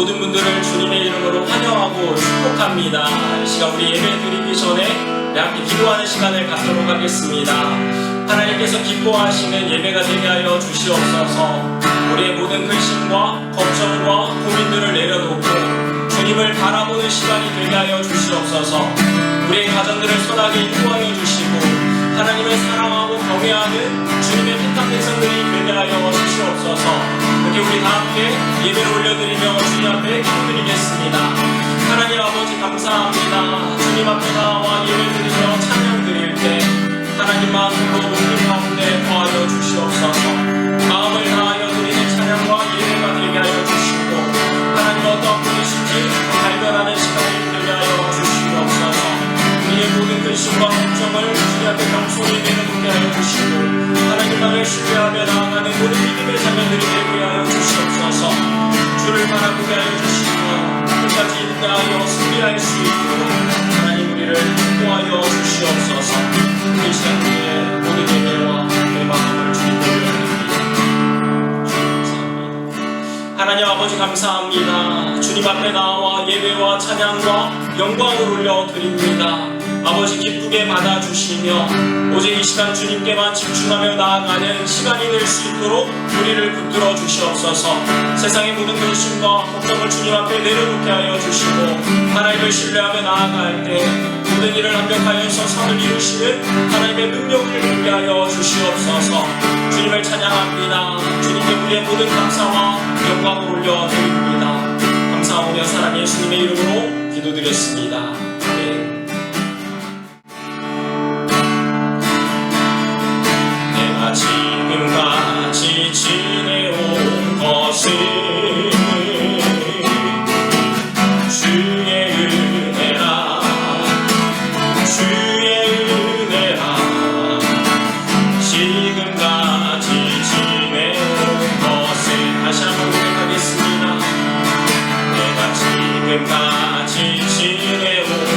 모든 분들을 주님의 이름으로 환영하고 축복합니다. 이 시간 우리 예배 드리기 전에 함께 기도하는 시간을 갖도록 하겠습니다. 하나님께서 기뻐하시는 예배가 되게 하여 주시옵소서. 우리의 모든 근심과 걱정과 고민들을 내려놓고 주님을 바라보는 시간이 되게 하여 주시옵소서. 우리의 가정들을 선하게 인도하여 주시고 하나님을 사랑하고 경외하는 주님의 택한 백성들이 되게 하여 주시옵소서. 이렇게 우리 다 함께 예배를 올려드리며 주님 앞에 기도드리겠습니다. 하나님 아버지 감사합니다. 주님 앞에 나와 예배드리며 찬양드릴 때 하나님 마음으로 높이 가운데 거하여 주시옵소서. 마음을 다하여 드리는 찬양과 예배가 되게 하여 주시고 하나님 어떤 분이신지 발견하는 시간이 되게 하여 주시옵소서. 우리의 모든 근심과 걱정을 주님 앞에 겸손히 내려놓게 하여 주시고 하나님만을 신뢰하며 나아가는 모든 믿음의 자녀들이 되게 하여 주시옵소서. 주를 바라보게 하여 주시며 끝까지 인내하여 승리할 수 있도록 하나님 우리를 인도하여 주시옵소서. 이 시간 우리의 모든 예배와 내 마음을 주님께 올려드립니다. 감사합니다. 하나님 아버지 감사합니다. 주님 앞에 나와 예배와 찬양과 영광을 올려드립니다. 아버지 기쁘게 받아주시며 오직 이 시간 주님께만 집중하며 나아가는 시간이 될 수 있도록 우리를 붙들어 주시옵소서. 세상의 모든 근심과 걱정을 주님 앞에 내려놓게 하여 주시고 하나님을 신뢰하며 나아갈 때 모든 일을 완벽하여서 선을 이루시는 하나님의 능력을 누리게 하여 주시옵소서. 주님을 찬양합니다. 주님께 우리의 모든 감사와 영광을 올려드립니다. 감사하며 사랑 예수님의 이름으로 기도드렸습니다. 아멘. 지금까지 지내온 것은 주의 은혜라 주의 은혜라. 지금까지 지내온 것은 다시 한번 고백하겠습니다. 내가 지금까지 지내온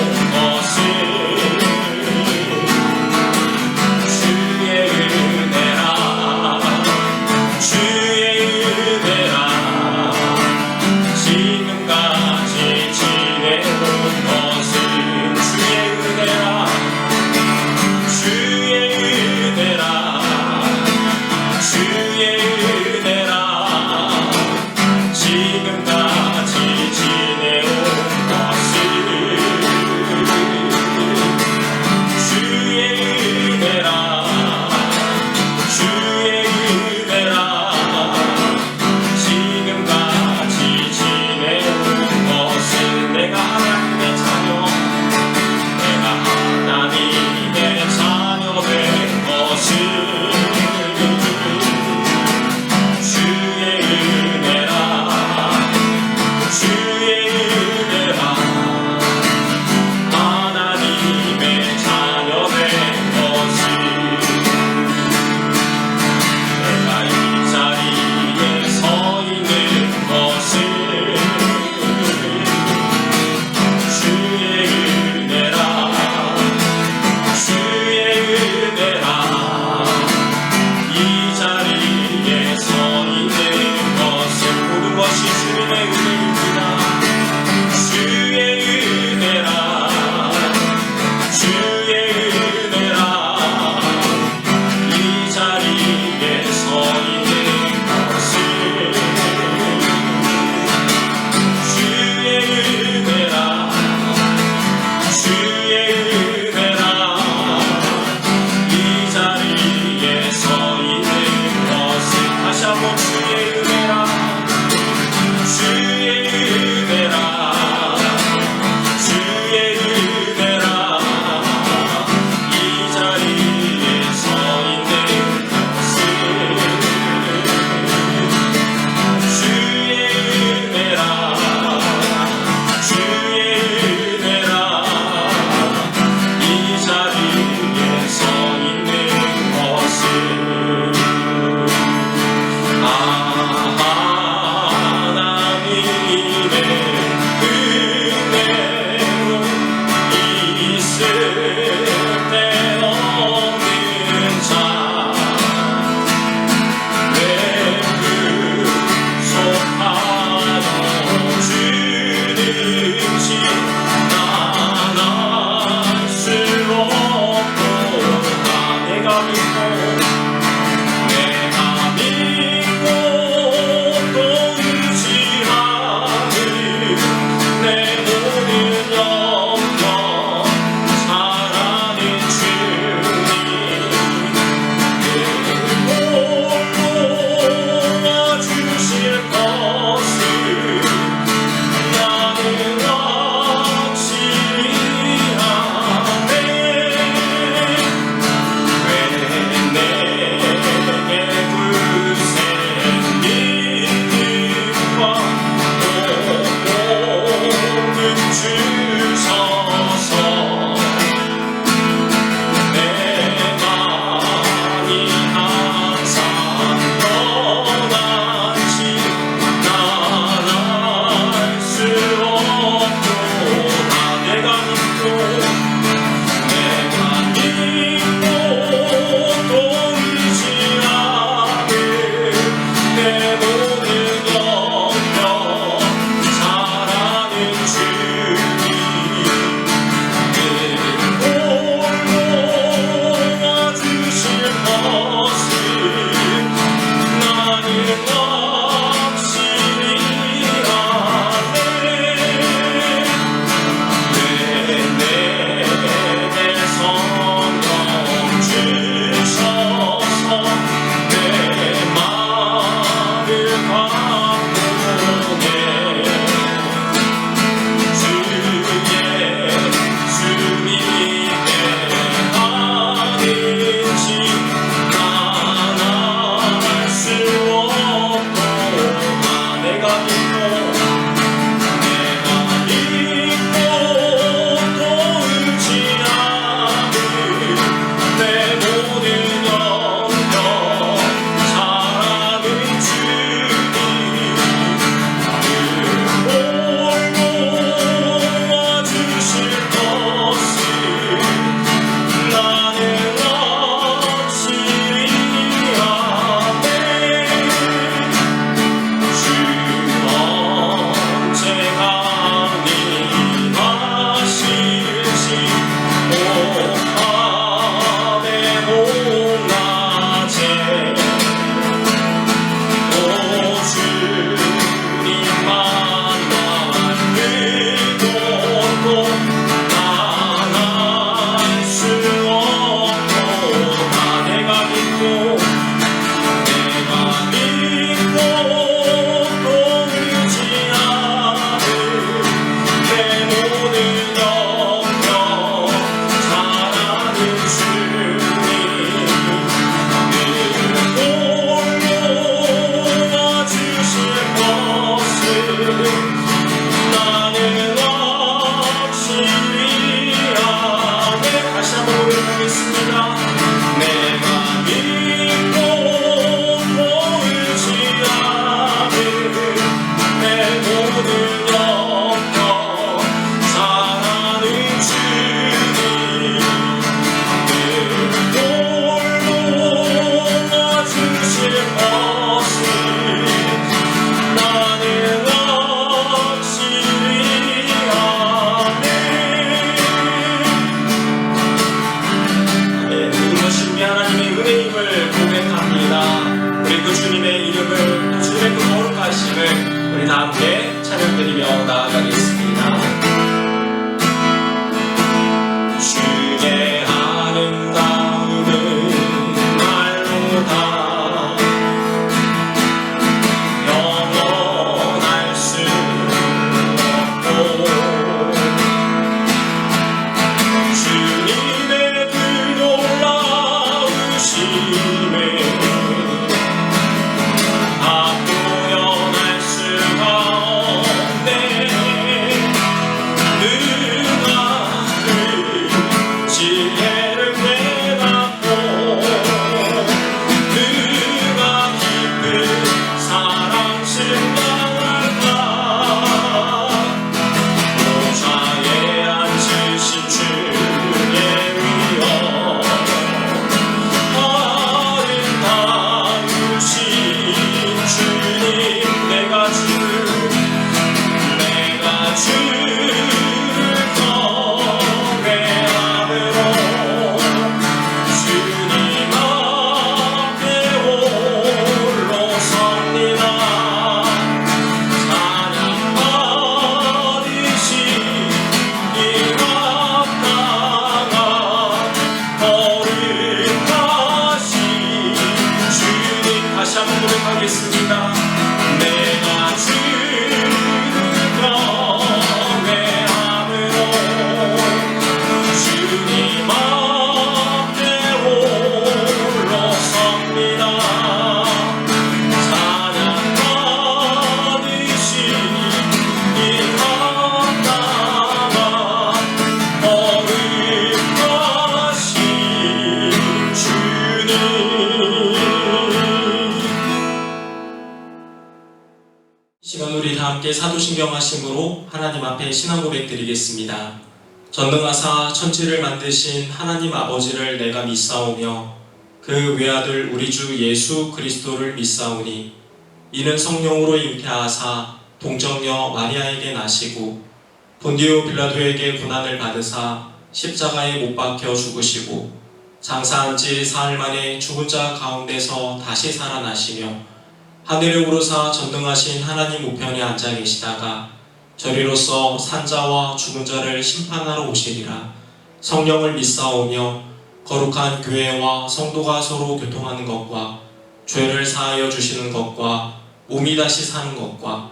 함께 사도신경하심으로 하나님 앞에 신앙 고백 드리겠습니다. 전능하사 천지를 만드신 하나님 아버지를 내가 믿사오며 그 외아들 우리 주 예수 그리스도를 믿사오니 이는 성령으로 잉태하사 동정녀 마리아에게 나시고 본디오 빌라도에게 고난을 받으사 십자가에 못 박혀 죽으시고 장사한 지 사흘 만에 죽은 자 가운데서 다시 살아나시며 하늘에 오르사 전능하신 하나님 우편에 앉아 계시다가 저리로서 산자와 죽은 자를 심판하러 오시리라. 성령을 믿사오며 거룩한 교회와 성도가 서로 교통하는 것과 죄를 사하여 주시는 것과 몸이 다시 사는 것과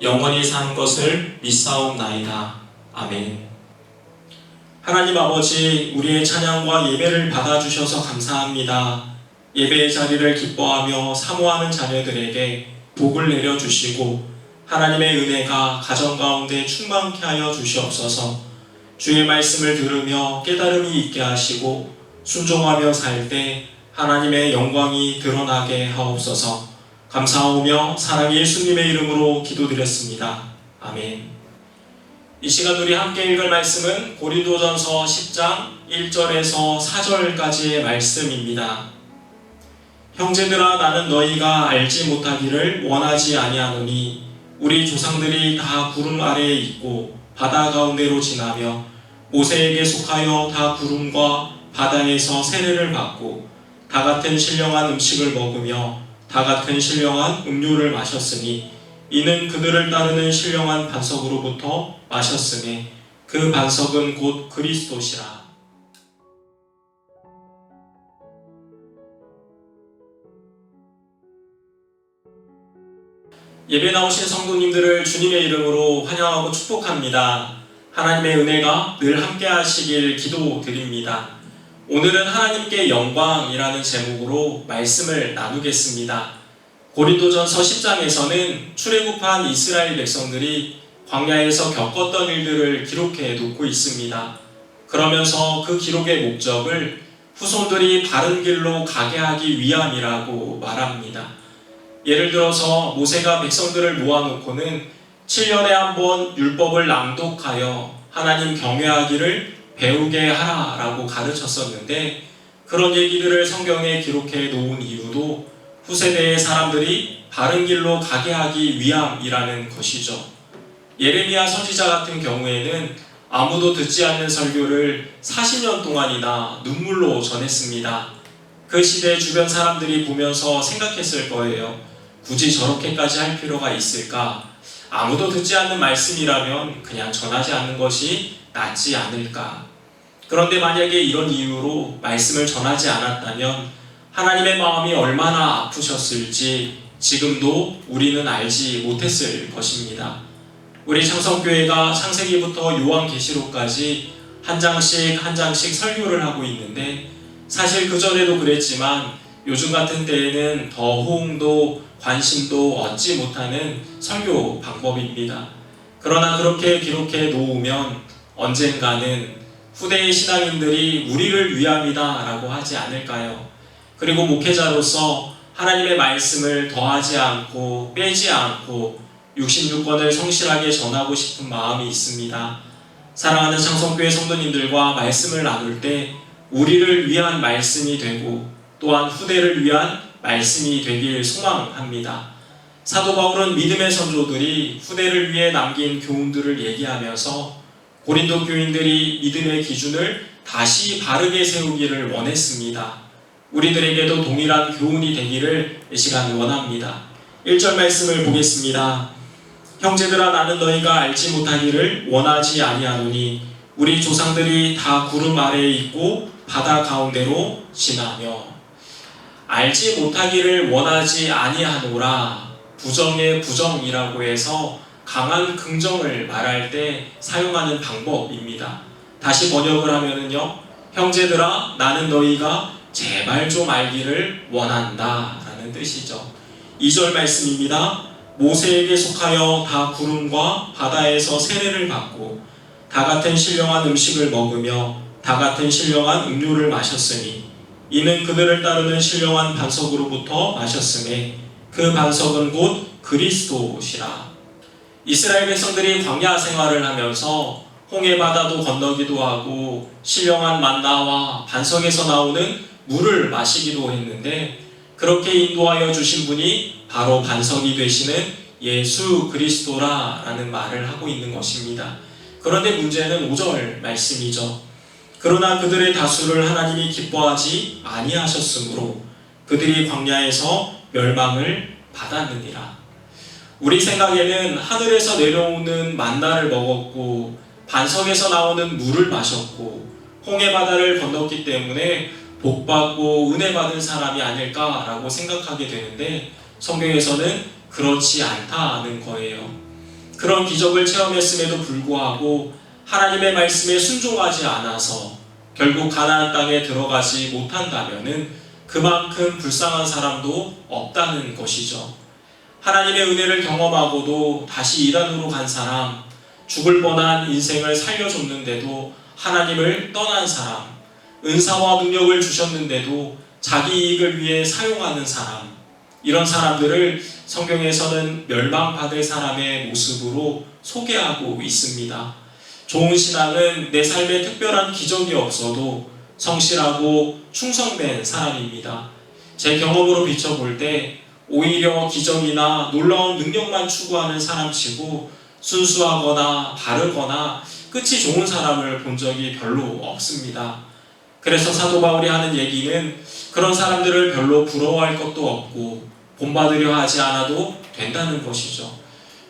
영원히 사는 것을 믿사옵나이다. 아멘. 하나님 아버지, 우리의 찬양과 예배를 받아주셔서 감사합니다. 예배의 자리를 기뻐하며 사모하는 자녀들에게 복을 내려주시고 하나님의 은혜가 가정 가운데 충만케 하여 주시옵소서. 주의 말씀을 들으며 깨달음이 있게 하시고 순종하며 살 때 하나님의 영광이 드러나게 하옵소서. 감사하오며 사랑의 예수님의 이름으로 기도드렸습니다. 아멘. 이 시간 우리 함께 읽을 말씀은 고린도전서 10장 1절에서 4절까지의 말씀입니다. 형제들아, 나는 너희가 알지 못하기를 원하지 아니하노니 우리 조상들이 다 구름 아래에 있고 바다 가운데로 지나며 모세에게 속하여 다 구름과 바다에서 세례를 받고 다 같은 신령한 음식을 먹으며 다 같은 신령한 음료를 마셨으니 이는 그들을 따르는 신령한 반석으로부터 마셨으니 그 반석은 곧 그리스도시라. 예배 나오신 성도님들을 주님의 이름으로 환영하고 축복합니다. 하나님의 은혜가 늘 함께 하시길 기도드립니다. 오늘은 하나님께 영광이라는 제목으로 말씀을 나누겠습니다. 고린도전서 10장에서는 출애굽한 이스라엘 백성들이 광야에서 겪었던 일들을 기록해 놓고 있습니다. 그러면서 그 기록의 목적을 후손들이 바른 길로 가게 하기 위함이라고 말합니다. 예를 들어서 모세가 백성들을 모아놓고는 7년에 한 번 율법을 낭독하여 하나님 경외하기를 배우게 하라라고 가르쳤었는데, 그런 얘기들을 성경에 기록해 놓은 이유도 후세대의 사람들이 바른 길로 가게 하기 위함이라는 것이죠. 예레미야 선지자 같은 경우에는 아무도 듣지 않는 설교를 40년 동안이나 눈물로 전했습니다. 그 시대 주변 사람들이 보면서 생각했을 거예요. 굳이 저렇게까지 할 필요가 있을까? 아무도 듣지 않는 말씀이라면 그냥 전하지 않는 것이 낫지 않을까? 그런데 만약에 이런 이유로 말씀을 전하지 않았다면 하나님의 마음이 얼마나 아프셨을지 지금도 우리는 알지 못했을 것입니다. 우리 창성교회가 창세기부터 요한계시록까지 한 장씩 한 장씩 설교를 하고 있는데, 사실 그전에도 그랬지만 요즘 같은 때에는 더 호응도 관심도 얻지 못하는 설교 방법입니다. 그러나 그렇게 기록해 놓으면 언젠가는 후대의 신앙인들이 우리를 위함이다 라고 하지 않을까요? 그리고 목회자로서 하나님의 말씀을 더하지 않고 빼지 않고 66권을 성실하게 전하고 싶은 마음이 있습니다. 사랑하는 창성교회 성도님들과 말씀을 나눌 때 우리를 위한 말씀이 되고 또한 후대를 위한 말씀이 되길 소망합니다. 사도 바울은 믿음의 선조들이 후대를 위해 남긴 교훈들을 얘기하면서 고린도 교인들이 믿음의 기준을 다시 바르게 세우기를 원했습니다. 우리들에게도 동일한 교훈이 되기를 이 시간 원합니다. 1절 말씀을 보겠습니다. 형제들아, 나는 너희가 알지 못하기를 원하지 아니하노니 우리 조상들이 다 구름 아래에 있고 바다 가운데로 지나며. 알지 못하기를 원하지 아니하노라, 부정의 부정이라고 해서 강한 긍정을 말할 때 사용하는 방법입니다. 다시 번역을 하면은요, 형제들아, 나는 너희가 제발 좀 알기를 원한다 라는 뜻이죠. 2절 말씀입니다. 모세에게 속하여 다 구름과 바다에서 세례를 받고 다 같은 신령한 음식을 먹으며 다 같은 신령한 음료를 마셨으니 이는 그들을 따르는 신령한 반석으로부터 마셨음에 그 반석은 곧 그리스도시라. 이스라엘 백성들이 광야 생활을 하면서 홍해 바다도 건너기도 하고 신령한 만나와 반석에서 나오는 물을 마시기도 했는데, 그렇게 인도하여 주신 분이 바로 반석이 되시는 예수 그리스도라라는 말을 하고 있는 것입니다. 그런데 문제는 5절 말씀이죠. 그러나 그들의 다수를 하나님이 기뻐하지 아니하셨으므로 그들이 광야에서 멸망을 받았느니라. 우리 생각에는 하늘에서 내려오는 만나를 먹었고 반석에서 나오는 물을 마셨고 홍해 바다를 건넜기 때문에 복받고 은혜 받은 사람이 아닐까라고 생각하게 되는데, 성경에서는 그렇지 않다는 거예요. 그런 기적을 체험했음에도 불구하고 하나님의 말씀에 순종하지 않아서 결국 가나안 땅에 들어가지 못한다면은 그만큼 불쌍한 사람도 없다는 것이죠. 하나님의 은혜를 경험하고도 다시 이단으로 간 사람, 죽을 뻔한 인생을 살려줬는데도 하나님을 떠난 사람, 은사와 능력을 주셨는데도 자기 이익을 위해 사용하는 사람, 이런 사람들을 성경에서는 멸망받을 사람의 모습으로 소개하고 있습니다. 좋은 신앙은 내 삶에 특별한 기적이 없어도 성실하고 충성된 사람입니다. 제 경험으로 비춰볼 때 오히려 기적이나 놀라운 능력만 추구하는 사람치고 순수하거나 바르거나 끝이 좋은 사람을 본 적이 별로 없습니다. 그래서 사도 바울이 하는 얘기는 그런 사람들을 별로 부러워할 것도 없고 본받으려 하지 않아도 된다는 것이죠.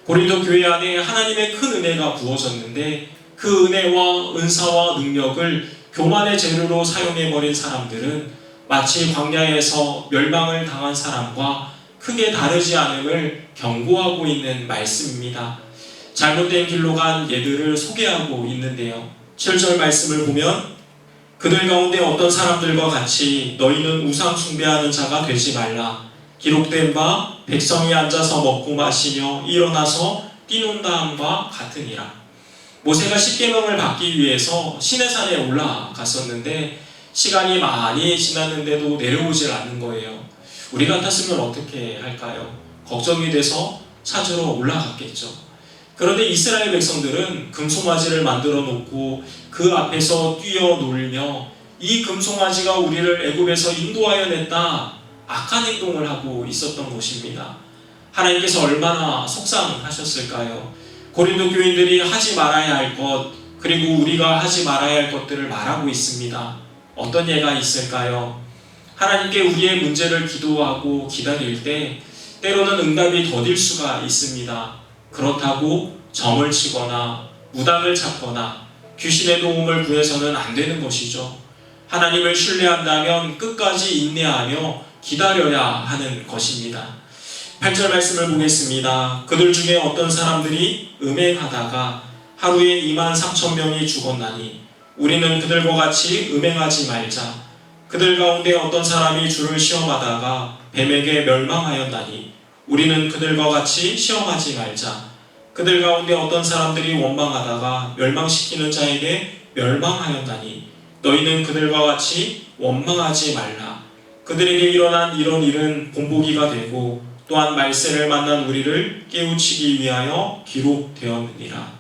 고린도 교회 안에 하나님의 큰 은혜가 부어졌는데 그 은혜와 은사와 능력을 교만의 재료로 사용해버린 사람들은 마치 광야에서 멸망을 당한 사람과 크게 다르지 않음을 경고하고 있는 말씀입니다. 잘못된 길로 간 예들을 소개하고 있는데요. 7절 말씀을 보면 그들 가운데 어떤 사람들과 같이 너희는 우상 숭배하는 자가 되지 말라. 기록된 바 백성이 앉아서 먹고 마시며 일어나서 뛰논다함과 같으니라. 모세가 십계명을 받기 위해서 시내산에 올라갔었는데 시간이 많이 지났는데도 내려오질 않는 거예요. 우리 같았으면 어떻게 할까요? 걱정이 돼서 찾으러 올라갔겠죠. 그런데 이스라엘 백성들은 금송아지를 만들어 놓고 그 앞에서 뛰어놀며 이 금송아지가 우리를 애굽에서 인도하여 냈다, 악한 행동을 하고 있었던 것입니다. 하나님께서 얼마나 속상하셨을까요? 고린도 교인들이 하지 말아야 할 것, 그리고 우리가 하지 말아야 할 것들을 말하고 있습니다. 어떤 예가 있을까요? 하나님께 우리의 문제를 기도하고 기다릴 때 때로는 응답이 더딜 수가 있습니다. 그렇다고 점을 치거나 무당을 찾거나 귀신의 도움을 구해서는 안 되는 것이죠. 하나님을 신뢰한다면 끝까지 인내하며 기다려야 하는 것입니다. 8절 말씀을 보겠습니다. 그들 중에 어떤 사람들이 음행하다가 하루에 23,000명이 죽었나니 우리는 그들과 같이 음행하지 말자. 그들 가운데 어떤 사람이 주를 시험하다가 뱀에게 멸망하였나니 우리는 그들과 같이 시험하지 말자. 그들 가운데 어떤 사람들이 원망하다가 멸망시키는 자에게 멸망하였나니 너희는 그들과 같이 원망하지 말라. 그들에게 일어난 이런 일은 본보기가 되고 또한 말세를 만난 우리를 깨우치기 위하여 기록되었느니라.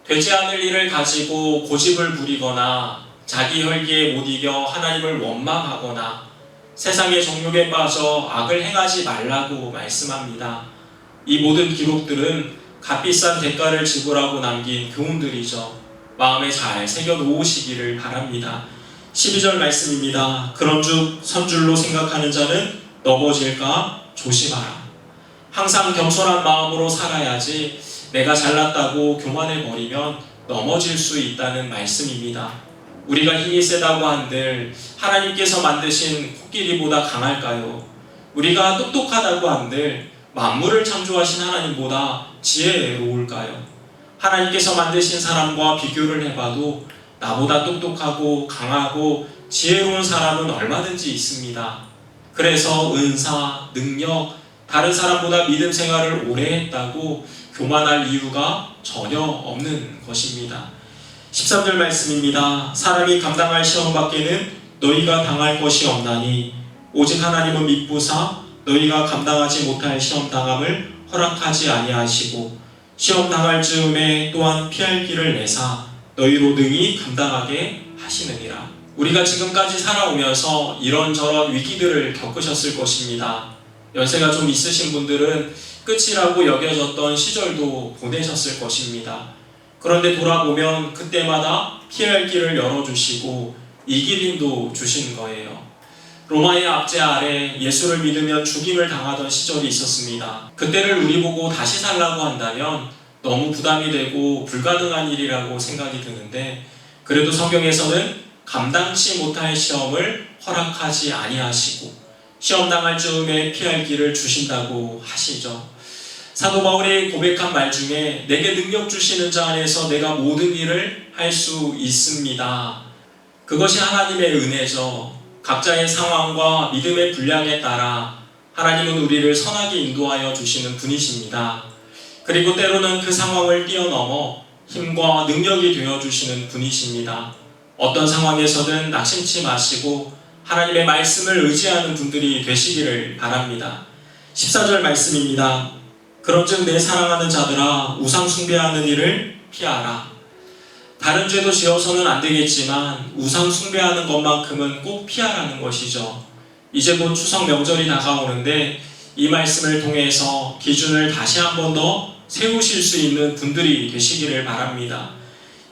되지 않을 일을 가지고 고집을 부리거나 자기 혈기에 못 이겨 하나님을 원망하거나 세상의 정욕에 빠져 악을 행하지 말라고 말씀합니다. 이 모든 기록들은 값비싼 대가를 지불하고 남긴 교훈들이죠. 마음에 잘 새겨놓으시기를 바랍니다. 12절 말씀입니다. 그런즉 선줄로 생각하는 자는 넘어질까 조심하라. 항상 겸손한 마음으로 살아야지 내가 잘났다고 교만해버리면 넘어질 수 있다는 말씀입니다. 우리가 힘이 세다고 한들 하나님께서 만드신 코끼리보다 강할까요? 우리가 똑똑하다고 한들 만물을 창조하신 하나님보다 지혜로울까요? 하나님께서 만드신 사람과 비교를 해봐도 나보다 똑똑하고 강하고 지혜로운 사람은 얼마든지 있습니다. 그래서 은사, 능력, 다른 사람보다 믿음 생활을 오래 했다고 교만할 이유가 전혀 없는 것입니다. 13절 말씀입니다. 사람이 감당할 시험 밖에는 너희가 당할 것이 없나니 오직 하나님은 미쁘사 너희가 감당하지 못할 시험 당함을 허락하지 아니하시고 시험 당할 즈음에 또한 피할 길을 내사 너희로 능히 감당하게 하시느니라. 우리가 지금까지 살아오면서 이런저런 위기들을 겪으셨을 것입니다. 연세가 좀 있으신 분들은 끝이라고 여겨졌던 시절도 보내셨을 것입니다. 그런데 돌아보면 그때마다 피할 길을 열어주시고 이길 힘도 주신 거예요. 로마의 압제 아래 예수를 믿으면 죽임을 당하던 시절이 있었습니다. 그때를 우리 보고 다시 살라고 한다면 너무 부담이 되고 불가능한 일이라고 생각이 드는데, 그래도 성경에서는 감당치 못할 시험을 허락하지 아니하시고 시험 당할 즈음에 피할 길을 주신다고 하시죠. 사도 바울이 고백한 말 중에 내게 능력 주시는 자 안에서 내가 모든 일을 할 수 있습니다. 그것이 하나님의 은혜죠. 각자의 상황과 믿음의 분량에 따라 하나님은 우리를 선하게 인도하여 주시는 분이십니다. 그리고 때로는 그 상황을 뛰어넘어 힘과 능력이 되어주시는 분이십니다. 어떤 상황에서든 낙심치 마시고 하나님의 말씀을 의지하는 분들이 되시기를 바랍니다. 14절 말씀입니다. 그런즉 내 사랑하는 자들아 우상 숭배하는 일을 피하라. 다른 죄도 지어서는 안 되겠지만 우상 숭배하는 것만큼은 꼭 피하라는 것이죠. 이제 곧 추석 명절이 다가오는데 이 말씀을 통해서 기준을 다시 한 번 더 세우실 수 있는 분들이 되시기를 바랍니다.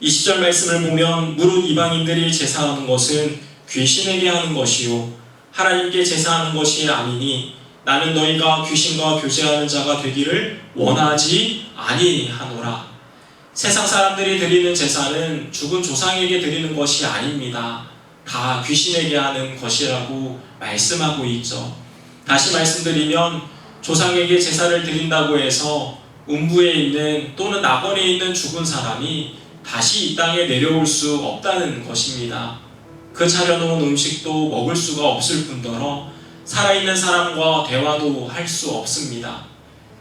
20절 말씀을 보면 무릇 이방인들이 제사하는 것은 귀신에게 하는 것이요 하나님께 제사하는 것이 아니니 나는 너희가 귀신과 교제하는 자가 되기를 원하지 아니하노라. 세상 사람들이 드리는 제사는 죽은 조상에게 드리는 것이 아닙니다. 다 귀신에게 하는 것이라고 말씀하고 있죠. 다시 말씀드리면 조상에게 제사를 드린다고 해서 음부에 있는 또는 낙원에 있는 죽은 사람이 다시 이 땅에 내려올 수 없다는 것입니다. 그 차려놓은 음식도 먹을 수가 없을 뿐더러 살아있는 사람과 대화도 할 수 없습니다.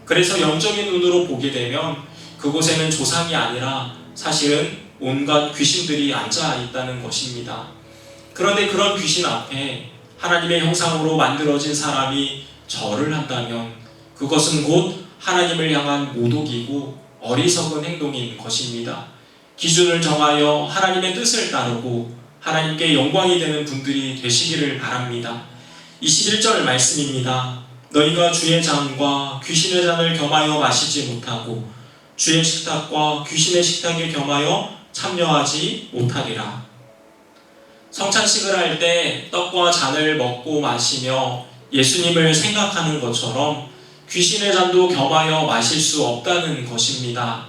그래서 영적인 눈으로 보게 되면 그곳에는 조상이 아니라 사실은 온갖 귀신들이 앉아 있다는 것입니다. 그런데 그런 귀신 앞에 하나님의 형상으로 만들어진 사람이 절을 한다면 그것은 곧 하나님을 향한 모독이고 어리석은 행동인 것입니다. 기준을 정하여 하나님의 뜻을 따르고 하나님께 영광이 되는 분들이 되시기를 바랍니다. 21절 말씀입니다. 너희가 주의 잔과 귀신의 잔을 겸하여 마시지 못하고 주의 식탁과 귀신의 식탁에 겸하여 참여하지 못하리라. 성찬식을 할 때 떡과 잔을 먹고 마시며 예수님을 생각하는 것처럼 귀신의 잔도 겸하여 마실 수 없다는 것입니다.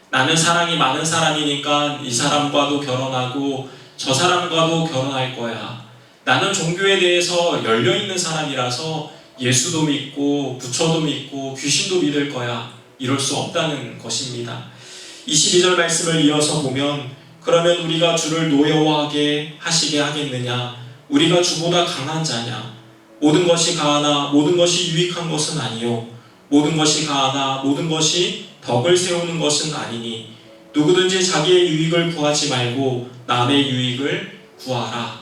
나는 사랑이 많은 사람이니까 이 사람과도 결혼하고 저 사람과도 결혼할 거야. 나는 종교에 대해서 열려있는 사람이라서 예수도 믿고 부처도 믿고 귀신도 믿을 거야. 이럴 수 없다는 것입니다. 22절 말씀을 이어서 보면 그러면 우리가 주를 노여워하게 하시게 하겠느냐? 우리가 주보다 강한 자냐? 모든 것이 가하나 모든 것이 유익한 것은 아니요 모든 것이 가하나 모든 것이 덕을 세우는 것은 아니니 누구든지 자기의 유익을 구하지 말고 남의 유익을 구하라.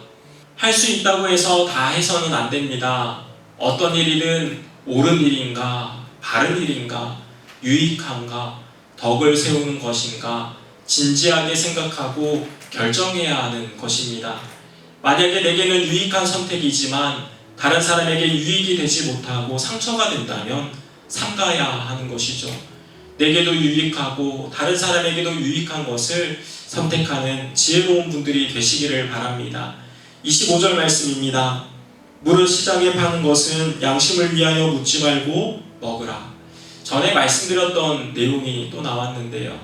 할 수 있다고 해서 다 해서는 안 됩니다. 어떤 일이든 옳은 일인가 바른 일인가 유익한가 덕을 세우는 것인가 진지하게 생각하고 결정해야 하는 것입니다. 만약에 내게는 유익한 선택이지만 다른 사람에게 유익이 되지 못하고 상처가 된다면 삼가야 하는 것이죠. 내게도 유익하고 다른 사람에게도 유익한 것을 선택하는 지혜로운 분들이 되시기를 바랍니다. 25절 말씀입니다. 무릇 시장에 파는 것은 양심을 위하여 묻지 말고 먹으라. 전에 말씀드렸던 내용이 또 나왔는데요.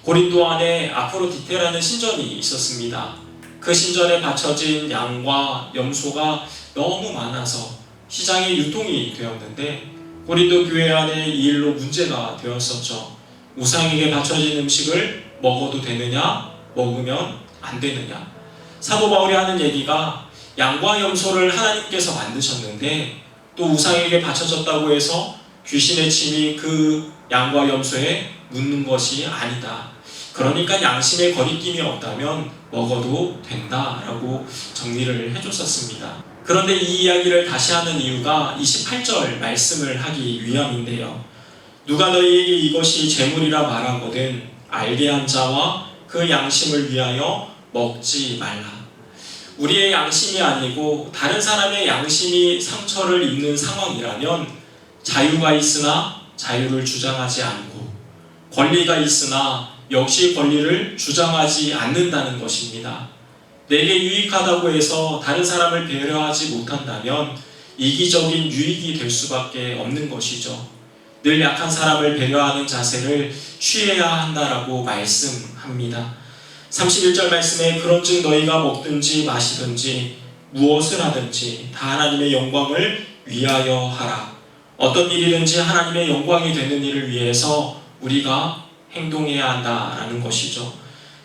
고린도 안에 아프로디테라는 신전이 있었습니다. 그 신전에 바쳐진 양과 염소가 너무 많아서 시장에 유통이 되었는데 고린도 교회 안에 이 일로 문제가 되었었죠. 우상에게 바쳐진 음식을 먹어도 되느냐 먹으면 안 되느냐. 사도 바울이 하는 얘기가 양과 염소를 하나님께서 만드셨는데 또 우상에게 바쳐졌다고 해서 귀신의 침이 그 양과 염소에 묻는 것이 아니다. 그러니까 양심에 거리낌이 없다면 먹어도 된다라고 정리를 해줬었습니다. 그런데 이 이야기를 다시 하는 이유가 28절 말씀을 하기 위함인데요. 누가 너희에게 이것이 재물이라 말하거든 알게 한 자와 그 양심을 위하여 먹지 말라. 우리의 양심이 아니고 다른 사람의 양심이 상처를 입는 상황이라면 자유가 있으나 자유를 주장하지 않고 권리가 있으나 역시 권리를 주장하지 않는다는 것입니다. 내게 유익하다고 해서 다른 사람을 배려하지 못한다면 이기적인 유익이 될 수밖에 없는 것이죠. 늘 약한 사람을 배려하는 자세를 취해야 한다라고 말씀합니다. 31절 말씀에 그런즉 너희가 먹든지 마시든지 무엇을 하든지 다 하나님의 영광을 위하여 하라. 어떤 일이든지 하나님의 영광이 되는 일을 위해서 우리가 행동해야 한다라는 것이죠.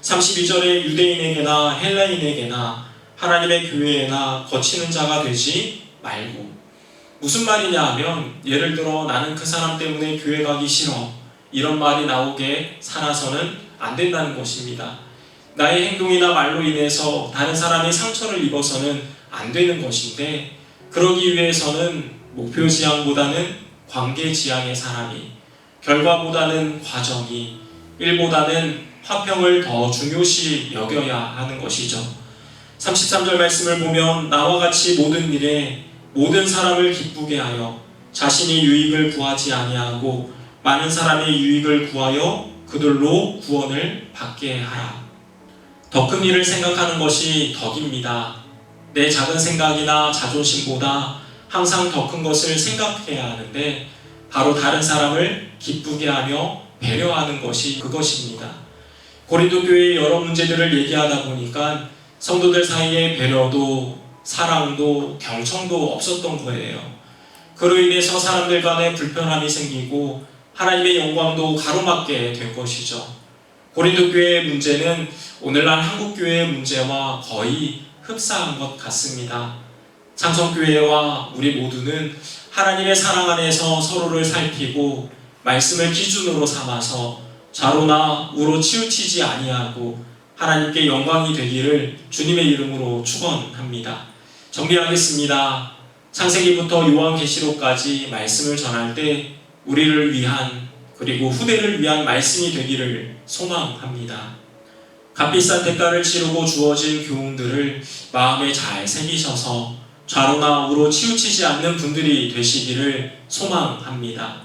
32절에 유대인에게나 헬라인에게나 하나님의 교회에나 거치는 자가 되지 말고, 무슨 말이냐 하면 예를 들어 나는 그 사람 때문에 교회 가기 싫어 이런 말이 나오게 살아서는 안 된다는 것입니다. 나의 행동이나 말로 인해서 다른 사람이 상처를 입어서는 안 되는 것인데, 그러기 위해서는 목표지향보다는 관계지향의 사람이, 결과보다는 과정이, 일보다는 화평을 더 중요시 여겨야 하는 것이죠. 33절 말씀을 보면 나와 같이 모든 일에 모든 사람을 기쁘게 하여 자신이 유익을 구하지 아니하고 많은 사람의 유익을 구하여 그들로 구원을 받게 하라. 더 큰 일을 생각하는 것이 덕입니다. 내 작은 생각이나 자존심보다 항상 더 큰 것을 생각해야 하는데, 바로 다른 사람을 기쁘게 하며 배려하는 것이 그것입니다. 고린도 교회의 여러 문제들을 얘기하다 보니까 성도들 사이에 배려도 사랑도 경청도 없었던 거예요. 그로 인해서 사람들 간에 불편함이 생기고 하나님의 영광도 가로막게 된 것이죠. 고린도 교회의 문제는 오늘날 한국 교회의 문제와 거의 흡사한 것 같습니다. 창성교회와 우리 모두는 하나님의 사랑 안에서 서로를 살피고 말씀을 기준으로 삼아서 좌로나 우로 치우치지 아니하고 하나님께 영광이 되기를 주님의 이름으로 축원합니다. 정리하겠습니다. 창세기부터 요한계시록까지 말씀을 전할 때 우리를 위한, 그리고 후대를 위한 말씀이 되기를 소망합니다. 값비싼 대가를 치르고 주어진 교훈들을 마음에 잘 새기셔서 좌로나 우로 치우치지 않는 분들이 되시기를 소망합니다.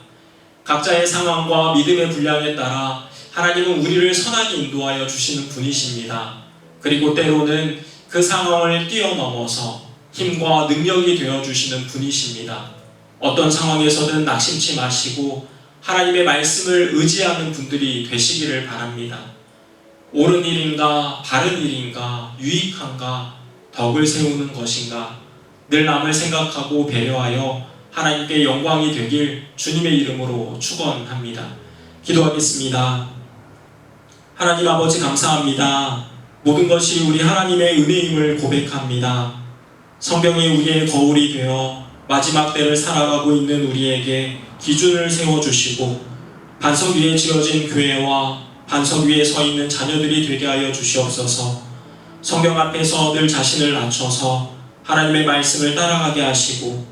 각자의 상황과 믿음의 분량에 따라 하나님은 우리를 선하게 인도하여 주시는 분이십니다. 그리고 때로는 그 상황을 뛰어넘어서 힘과 능력이 되어주시는 분이십니다. 어떤 상황에서든 낙심치 마시고 하나님의 말씀을 의지하는 분들이 되시기를 바랍니다. 옳은 일인가, 바른 일인가, 유익한가, 덕을 세우는 것인가, 늘 남을 생각하고 배려하여 하나님께 영광이 되길 주님의 이름으로 축원합니다. 기도하겠습니다. 하나님 아버지 감사합니다. 모든 것이 우리 하나님의 은혜임을 고백합니다. 성경이 우리의 거울이 되어 마지막 때를 살아가고 있는 우리에게 기준을 세워주시고 반석 위에 지어진 교회와 반석 위에 서 있는 자녀들이 되게 하여 주시옵소서. 성경 앞에서 늘 자신을 낮춰서 하나님의 말씀을 따라가게 하시고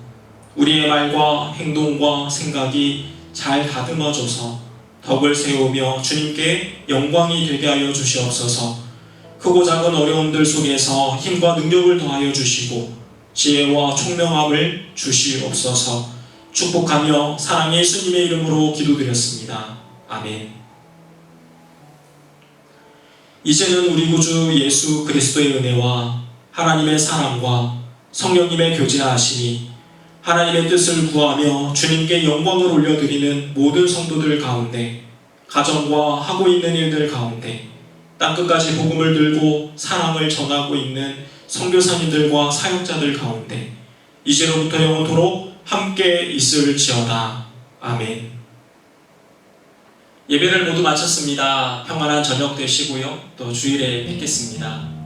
우리의 말과 행동과 생각이 잘 다듬어져서 덕을 세우며 주님께 영광이 되게 하여 주시옵소서. 크고 작은 어려움들 속에서 힘과 능력을 더하여 주시고 지혜와 총명함을 주시옵소서. 축복하며 사랑의 예수님의 이름으로 기도드렸습니다. 아멘. 이제는 우리 구주 예수 그리스도의 은혜와 하나님의 사랑과 성령님의 교제하심이 하나님의 뜻을 구하며 주님께 영광을 올려드리는 모든 성도들 가운데, 가정과 하고 있는 일들 가운데, 땅끝까지 복음을 들고 사랑을 전하고 있는 선교사님들과 사역자들 가운데 이제로부터 영원토록 함께 있을지어다. 아멘. 예배를 모두 마쳤습니다. 평안한 저녁 되시고요. 또 주일에 뵙겠습니다.